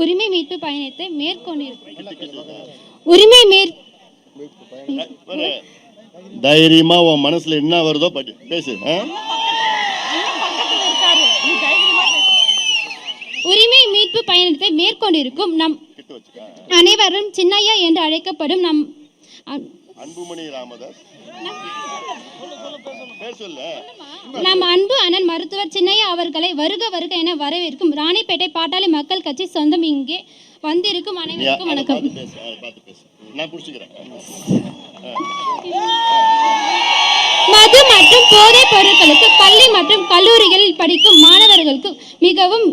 உரிமை மீட்பு பயணத்தை உரிமை தைரியமா உன் மனசுல என்ன வருதோ பேசு. உரிமை மீட்பு பயணத்தை மேற்கொண்டிருக்கும் நம் அனைவரும் சின்னையா என்று அழைக்கப்படும் அன்புமணி ராமதாஸ் நம் அன்பு அண்ணன் மருத்துவர் சின்னையா அவர்களை வருக வருக என வரவேற்கும் ராணிப்பேட்டை பாட்டாளி மக்கள் கட்சி சொந்தம் இங்கே வந்திருக்கும் அனைவருக்கும் வணக்கம். மது மற்றும் போதைப் பொருட்களுக்கு பள்ளி மற்றும் கல்லூரிகளில் படிக்கும் மாணவர்களுக்கு மிகவும்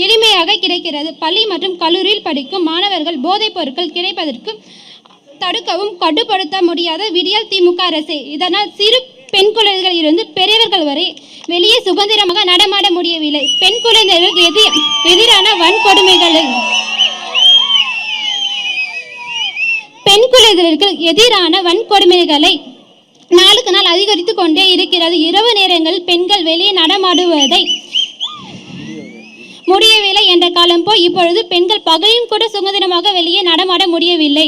எளிமையாக கிடைக்கிறது. பள்ளி மற்றும் கல்லூரியில் படிக்கும் மாணவர்கள் போதைப் பொருட்கள் கிடைப்பதற்கு தடுக்கவும் கட்டுப்படுத்த முடியாத விடியல் திமுக அரசு. இதனால் சிறு பெண் குழந்தைகள் இருந்து பெரியவர்கள் வரை வெளியே சுதந்திரமாக நடமாட முடியவில்லை. பெண் குழந்தைகளுக்கு எதிரான வன்கொடுமைகளை நாளுக்கு நாள் அதிகரித்து கொண்டே இருக்கிறது. இரவு நேரங்களில் பெண்கள் வெளியே நடமாடுவதை முடியவில்லை என்ற காலம் போய் இப்பொழுது பெண்கள் பகலிலும் கூட சுதந்திரமாக வெளியே நடமாட முடியவில்லை.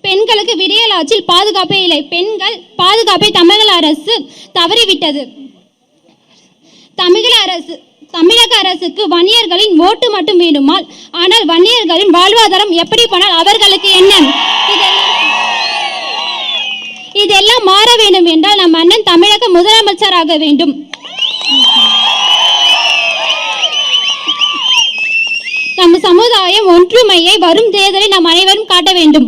பெண்களுக்கு விடியல் ஆட்சியில் பாதுகாப்பே இல்லை. பெண்கள் பாதுகாப்பை தமிழக அரசு தவறிவிட்டது. தமிழக அரசுக்கு வன்னியர்களின் ஓட்டு மட்டும் வேண்டுமால், ஆனால் வன்னியர்களின் வாழ்வாதாரம் எப்படி போனால் அவர்களுக்கு என்ன? இதெல்லாம் மாற வேண்டும் என்றால் நம் அண்ணன் தமிழக முதலமைச்சராக வேண்டும். நம் சமுதாயம் ஒற்றுமையை வரும் தேர்தலில் நாம் அனைவரும் காட்ட வேண்டும்.